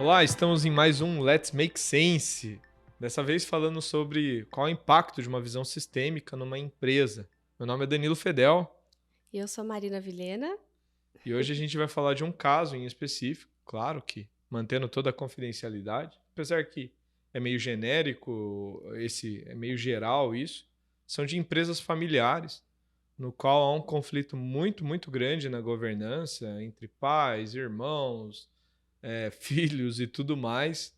Olá, estamos em mais um Let's Make Sense. Dessa vez falando sobre qual é o impacto de uma visão sistêmica numa empresa. Meu nome é Danilo Fedel E eu sou Marina Vilhena. e hoje a gente vai falar de um caso em específico, claro que mantendo toda a confidencialidade, apesar que é meio genérico, é meio geral isso, são de empresas familiares, no qual há um conflito muito grande na governança entre pais, irmãos, filhos e tudo mais.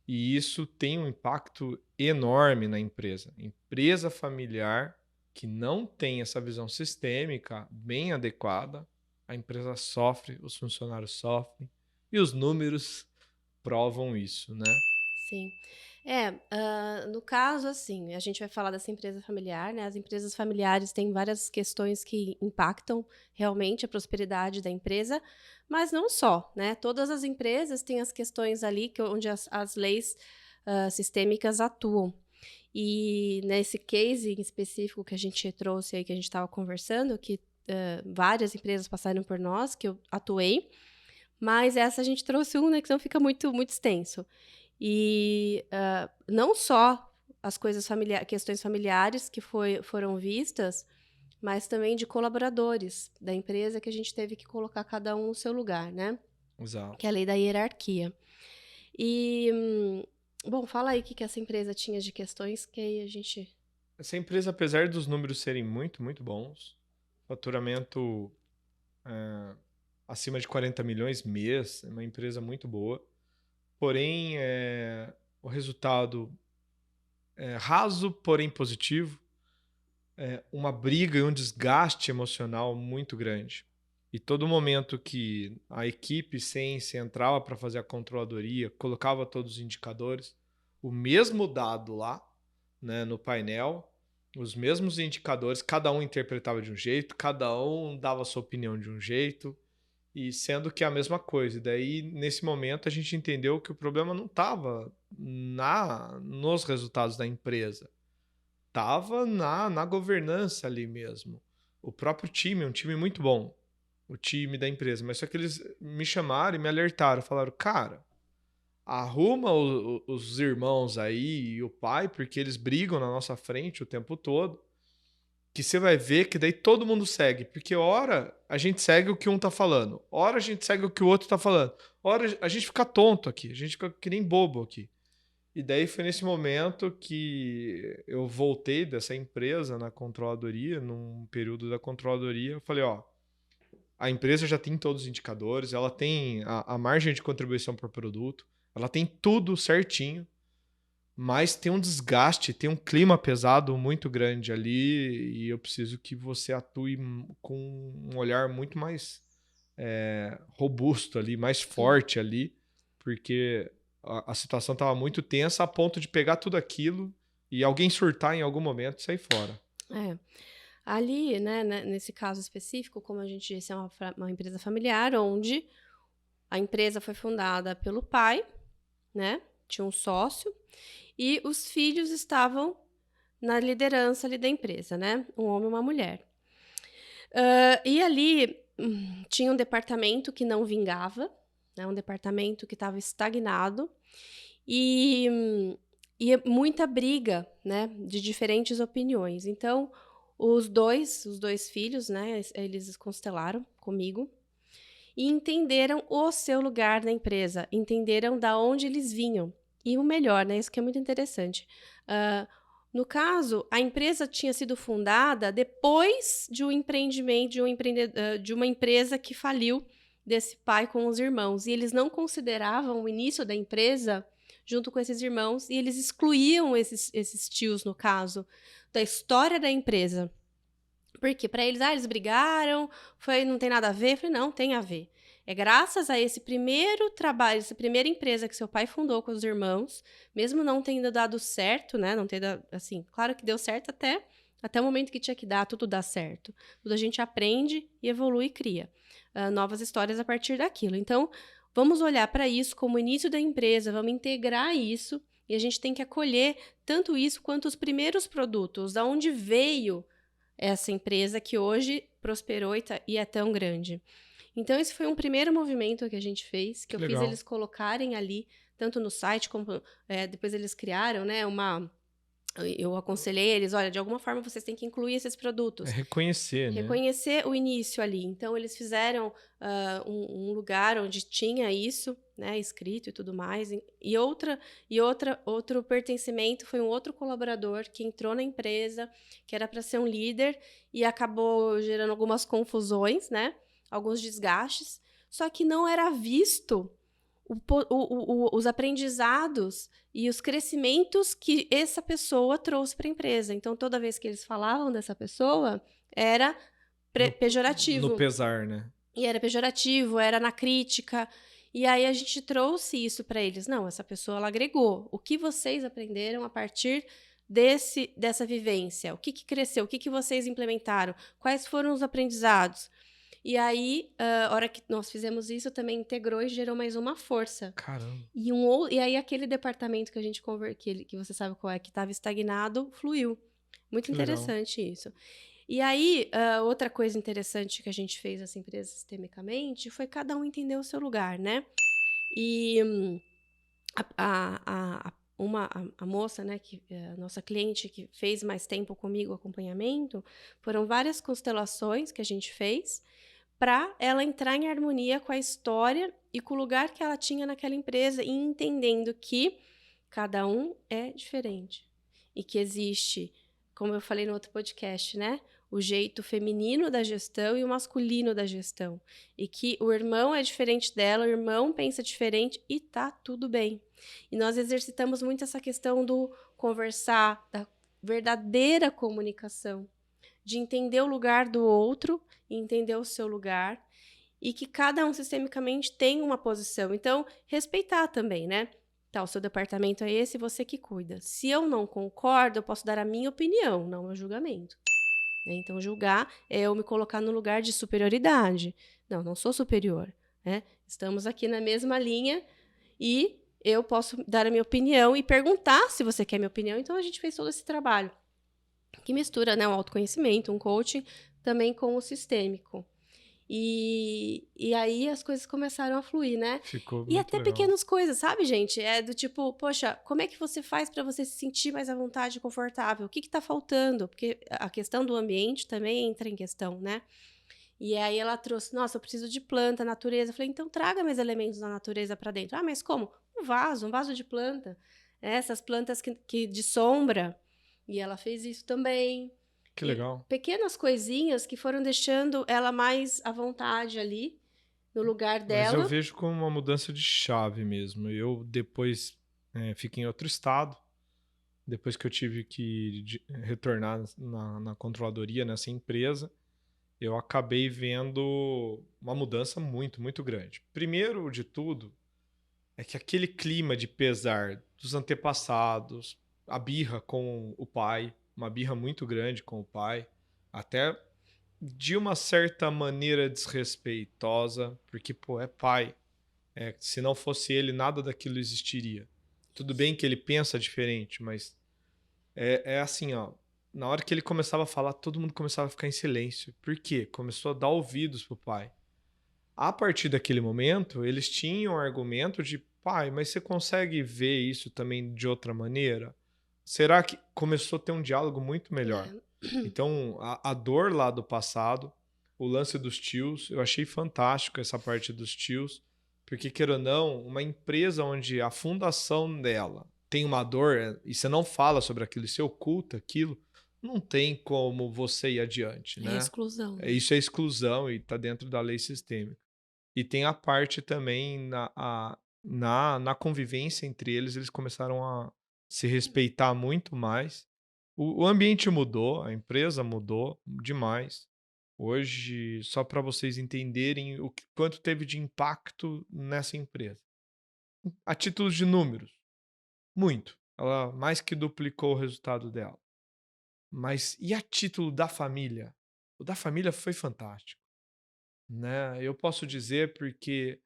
E isso tem um impacto enorme na empresa. Empresa familiar que não tem essa visão sistêmica bem adequada, a empresa sofre, os funcionários sofrem e os números provam isso, né? Sim. No caso, assim, a gente vai falar dessa empresa familiar, né? As empresas familiares têm várias questões que impactam realmente a prosperidade da empresa, mas não só, né? Todas as empresas têm as questões ali onde as leis sistêmicas atuam. E nesse case em específico que a gente trouxe aí, que a gente estava conversando, que várias empresas passaram por nós, que eu atuei, mas essa a gente trouxe um, né, que não fica muito extenso. E, não só as questões familiares que foram vistas, mas também de colaboradores da empresa que a gente teve que colocar cada um no seu lugar, né, que é Exato. a lei da hierarquia. E, bom, fala aí o que essa empresa tinha de questões que aí a gente. Essa empresa, apesar dos números serem muito bons, faturamento é, acima de 40 milhões mês, é uma empresa muito boa. Porém, o resultado é raso, porém positivo, uma briga e um desgaste emocional muito grande. E todo momento que a equipe ciência entrava para fazer a controladoria, colocava todos os indicadores, o mesmo dado lá, né, no painel, os mesmos indicadores, cada um interpretava de um jeito, cada um dava a sua opinião de um jeito, e sendo que é a mesma coisa. E daí, nesse momento, a gente entendeu que o problema não estava nos resultados da empresa, estava na governança ali mesmo. O próprio time, um time muito bom, o time da empresa. Mas só que eles me chamaram e me alertaram, falaram, cara, arruma os irmãos aí e o pai, porque eles brigam na nossa frente o tempo todo, que você vai ver que daí todo mundo segue, porque ora a gente segue o que um tá falando, ora a gente segue o que o outro tá falando, ora a gente fica tonto aqui, a gente fica que nem bobo aqui. E daí foi nesse momento que eu voltei dessa empresa na controladoria, num período da controladoria, eu falei, ó, a empresa já tem todos os indicadores, ela tem a margem de contribuição por produto, ela tem tudo certinho, mas tem um desgaste, tem um clima pesado muito grande ali e eu preciso que você atue com um olhar muito mais robusto ali, mais forte ali, porque a situação estava muito tensa a ponto de pegar tudo aquilo e alguém surtar em algum momento e sair fora. É. Ali, nesse caso específico, como a gente disse, é uma empresa familiar onde a empresa foi fundada pelo pai, né? Tinha um sócio e os filhos estavam na liderança ali da empresa, né? Um homem e uma mulher. E ali tinha um departamento que não vingava, né? Um departamento que estava estagnado e, e muita briga, né? De diferentes opiniões. Então, os dois filhos, né? Eles constelaram comigo e entenderam o seu lugar na empresa, entenderam da onde eles vinham. E o melhor, né, isso que é muito interessante. Hã, no caso, a empresa tinha sido fundada depois de um empreendimento, de uma empresa que faliu desse pai com os irmãos, e eles não consideravam o início da empresa junto com esses irmãos, e eles excluíam esses tios, no caso, da história da empresa. Porque para eles, eles brigaram, não tem nada a ver. Eu falei: "Não, tem a ver. É graças a esse primeiro trabalho, essa primeira empresa que seu pai fundou com os irmãos, mesmo não tendo dado certo, né, não ter dado assim, claro que deu certo até o momento que tinha que dar, tudo dá certo. Tudo a gente aprende e evolui e cria, novas histórias a partir daquilo. Então, vamos olhar para isso como o início da empresa, vamos integrar isso, e a gente tem que acolher tanto isso quanto os primeiros produtos, da onde veio essa empresa que hoje prosperou e é tão grande. Então esse foi um primeiro movimento que a gente fez, que Que eu fiz legal. eles colocarem ali, tanto no site como, depois eles criaram, né, eu aconselhei eles: "Olha, de alguma forma vocês têm que incluir esses É produtos". reconhecer, né? Reconhecer o início ali. Então eles fizeram, um lugar onde tinha isso, né, escrito e tudo mais, outro pertencimento foi um outro colaborador que entrou na empresa, que era para ser um líder e acabou gerando algumas confusões, né, alguns desgastes, só que não era visto os aprendizados e os crescimentos que essa pessoa trouxe para a empresa. Então toda vez que eles falavam dessa pessoa, era No, no pejorativo. pesar, né? E era pejorativo, era na crítica. E aí a gente trouxe isso para eles. Não, essa pessoa ela agregou. O que vocês aprenderam a partir dessa vivência? O que, que cresceu? O que, que vocês implementaram? Quais foram os aprendizados? E aí, a hora que nós fizemos isso, também integrou e gerou mais uma força. Caramba, E aí aquele departamento que a gente que você sabe qual é, que estava estagnado, fluiu. Muito que legal. interessante isso. E aí, outra coisa interessante que a gente fez nessa empresa sistemicamente foi cada um entender o seu lugar, né? E a moça, né, que a nossa cliente que fez mais tempo comigo o acompanhamento, foram várias constelações que a gente fez para ela entrar em harmonia com a história e com o lugar que ela tinha naquela empresa e entendendo que cada um é diferente e que existe, como eu falei no outro podcast, né? O jeito feminino da gestão e o masculino da gestão. E que o irmão é diferente dela, o irmão pensa diferente e tá tudo bem. E nós exercitamos muito essa questão do conversar, da verdadeira comunicação, de entender o lugar do outro e entender o seu lugar, e que cada um sistemicamente tem uma posição. Então, respeitar também, né? Tá, o seu departamento é esse, você que cuida. Se eu não concordo, eu posso dar a minha opinião, não o meu julgamento. Né? Então, julgar é eu me colocar no lugar de superioridade. Não, não sou superior. Né? Estamos aqui na mesma linha e eu posso dar a minha opinião e perguntar se você quer minha opinião. Então, a gente fez todo esse trabalho que mistura, né, um autoconhecimento, um coaching, também com o sistêmico. E aí as coisas começaram a fluir, né? Ficou E muito até legal. pequenas coisas, sabe, gente? É do tipo, poxa, como é que você faz para você se sentir mais à vontade e confortável? O que está faltando? Porque a questão do ambiente também entra em questão, né? E aí ela trouxe, nossa, eu preciso de planta, natureza. Eu falei, então traga mais elementos da natureza para dentro. Ah, mas como? Um vaso de planta. Essas plantas que de sombra. E ela fez isso também. Que E legal. pequenas coisinhas que foram deixando ela mais à vontade ali, no lugar Mas eu dela. vejo como uma mudança de chave mesmo. Eu depois fiquei em outro estado, depois que eu tive que retornar na controladoria, nessa empresa, eu acabei vendo uma mudança muito, muito grande. Primeiro de tudo, é que aquele clima de pesar dos antepassados, a birra com o pai, uma birra muito grande com o pai, até de uma certa maneira desrespeitosa, porque, pô, é pai. Se não fosse ele, nada daquilo existiria. Tudo bem que ele pensa diferente, mas é assim, ó. Na hora que ele começava a falar, todo mundo começava a ficar em silêncio. Por quê? Começou a dar ouvidos pro pai. A partir daquele momento, eles tinham argumento de pai, mas você consegue ver isso também de outra maneira? Será que começou a ter um diálogo muito melhor? É, Então, a dor lá do passado, o lance dos tios, eu achei fantástico essa parte dos tios, porque, queira ou não, uma empresa onde a fundação dela tem uma dor e você não fala sobre aquilo, e você oculta aquilo, não tem como você ir adiante, é né? exclusão, né? Isso é exclusão e está dentro da lei sistêmica. E tem a parte também na convivência entre eles, eles começaram a se respeitar muito mais. O ambiente mudou, a empresa mudou demais. Hoje, só para vocês entenderem quanto teve de impacto nessa empresa. A título de números, muito. Ela mais que duplicou o resultado dela. Mas e a título da família? O da família foi fantástico, né? Eu posso dizer porque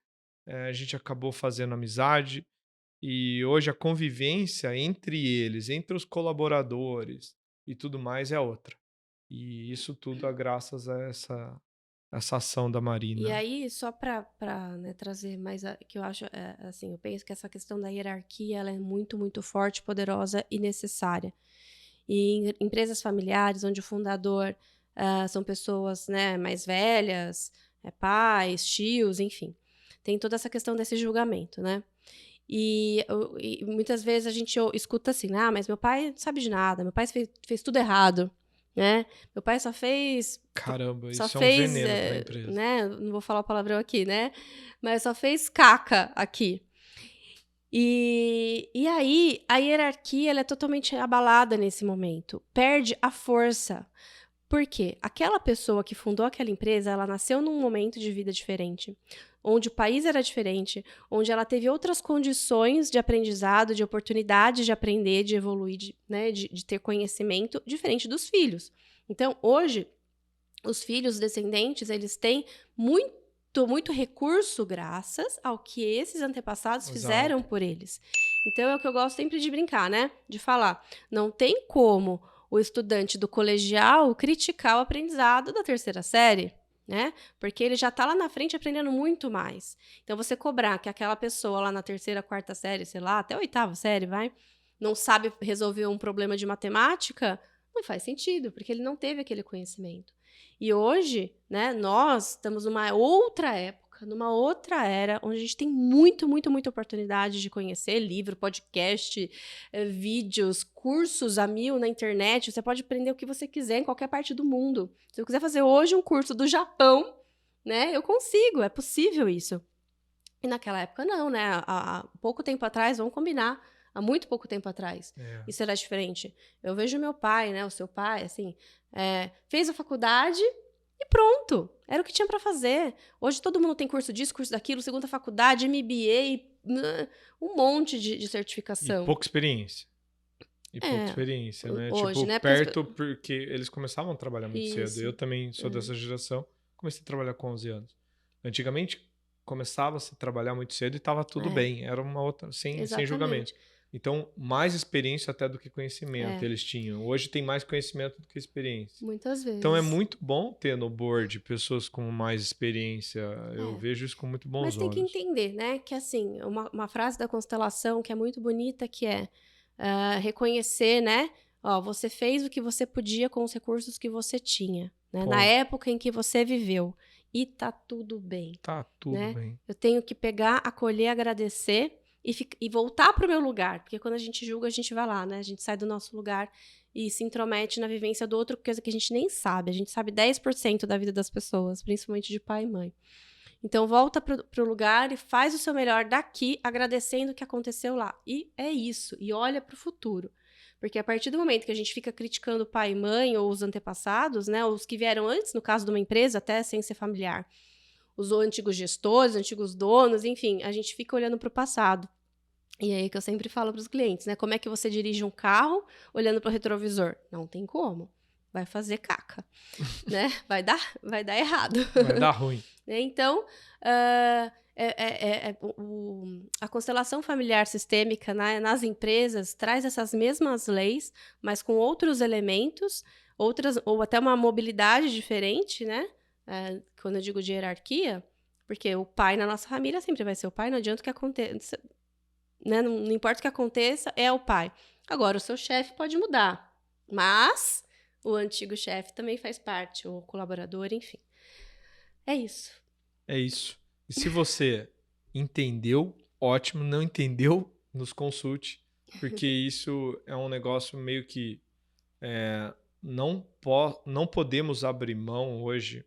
a gente acabou fazendo amizade e hoje a convivência entre eles, entre os colaboradores e tudo mais é outra. E isso tudo é graças a essa ação da Marina. E aí, só para né, trazer mais, que eu acho, assim, eu penso que essa questão da hierarquia, ela é muito, muito forte, poderosa e necessária. E em empresas familiares, onde o fundador são pessoas, né, mais velhas, pais, tios, enfim, tem toda essa questão desse julgamento, né? E muitas vezes a gente escuta assim, mas meu pai não sabe de nada, meu pai fez tudo errado, né? Meu pai só fez... Caramba, Só isso fez, é um veneno para a empresa. né? Não vou falar o palavrão aqui, né? Mas só fez caca aqui. E aí, a hierarquia ela é totalmente abalada nesse momento. Perde a força. Por quê? Aquela pessoa que fundou aquela empresa, ela nasceu num momento de vida diferente, onde o país era diferente, onde ela teve outras condições de aprendizado, de oportunidade de aprender, de evoluir, de ter conhecimento, diferente dos filhos. Então, hoje, os filhos descendentes, eles têm muito recurso graças ao que esses antepassados fizeram por eles. Então, é o que eu gosto sempre de brincar, né? De falar. Não tem como o estudante do colegial criticar o aprendizado da terceira série, né? Porque ele já está lá na frente aprendendo muito mais. Então, você cobrar que aquela pessoa lá na terceira, quarta série, sei lá, até a oitava série, não sabe resolver um problema de matemática, não faz sentido, porque ele não teve aquele conhecimento. E hoje, né, nós estamos numa outra época, numa outra era, onde a gente tem muita oportunidade de conhecer livro, podcast, vídeos, cursos a mil na internet. Você pode aprender o que você quiser em qualquer parte do mundo. Se eu quiser fazer hoje um curso do Japão, né, eu consigo, é possível isso. E naquela época não, né? Há pouco tempo atrás, vamos combinar, há muito pouco tempo atrás, isso era diferente. Eu vejo meu pai, né, o seu pai, assim, fez a faculdade e pronto, era o que tinha para fazer. Hoje todo mundo tem curso disso, curso daquilo, segunda faculdade, MBA, um monte de certificação. E pouca experiência. Né? Hoje, tipo, né? porque eles começavam a trabalhar muito cedo. Eu também sou dessa geração, comecei a trabalhar com 11 anos. Antigamente, começava-se a trabalhar muito cedo e estava tudo bem. Era uma outra, sem julgamento. Então, mais experiência até do que conhecimento eles tinham. Hoje tem mais conhecimento do que experiência. Muitas vezes. Então, é muito bom ter no board pessoas com mais experiência. Eu vejo isso com muito bons olhos. Mas tem que entender, né? Que, assim, uma frase da constelação que é muito bonita, que é reconhecer, né? Ó, você fez o que você podia com os recursos que você tinha, né? Na época em que você viveu. E tá tudo bem. Tá tudo bem. Eu tenho que pegar, acolher, agradecer e voltar para o meu lugar. Porque quando a gente julga, a gente vai lá, né? A gente sai do nosso lugar e se intromete na vivência do outro, coisa que a gente nem sabe. A gente sabe 10% da vida das pessoas, principalmente de pai e mãe. Então, volta para o lugar e faz o seu melhor daqui, agradecendo o que aconteceu lá. E é isso. E olha para o futuro. Porque a partir do momento que a gente fica criticando pai e mãe ou os antepassados, né, os que vieram antes, no caso de uma empresa, até sem ser familiar, os antigos gestores, antigos donos, enfim, a gente fica olhando para o passado. E é aí que eu sempre falo para os clientes, né? Como é que você dirige um carro olhando para o retrovisor? Não tem como. Vai fazer caca, né? Vai dar errado. Vai dar ruim. Então, a constelação familiar sistêmica, né, nas empresas traz essas mesmas leis, mas com outros elementos, ou até uma mobilidade diferente, né? Quando eu digo de hierarquia, porque o pai na nossa família sempre vai ser o pai, não adianta o que aconteça, né? Não importa o que aconteça, é o pai. Agora, o seu chefe pode mudar, mas o antigo chefe também faz parte, o colaborador, enfim. É isso. É isso. E se você entendeu, ótimo. Não entendeu, nos consulte. Porque isso é um negócio meio que... não podemos abrir mão hoje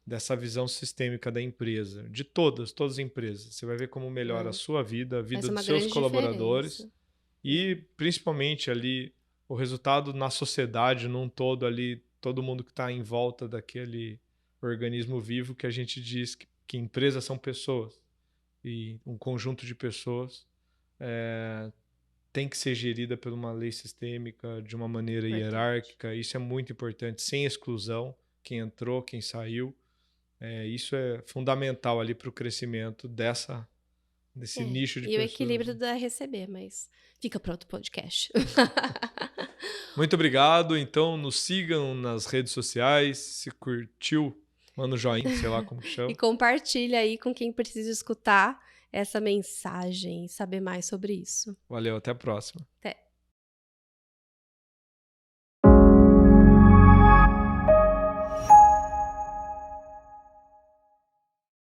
dessa visão sistêmica da empresa. De todas as empresas. Você vai ver como melhora a sua vida, a vida dos seus colaboradores. Diferença. E principalmente ali o resultado na sociedade, num todo ali, todo mundo que está em volta daquele organismo vivo, que a gente diz que empresas são pessoas. E um conjunto de pessoas tem que ser gerida por uma lei sistêmica, de uma maneira hierárquica. Isso é muito importante, sem exclusão. Quem entrou, quem saiu. Isso é fundamental ali para o crescimento desse nicho de pessoas. E o equilíbrio da receber, mas fica para outro podcast. Muito obrigado. Então, nos sigam nas redes sociais. Se curtiu, Manda um joinha, sei lá como que chama. E compartilha aí com quem precisa escutar essa mensagem e saber mais sobre isso. Valeu, até a próxima. Até.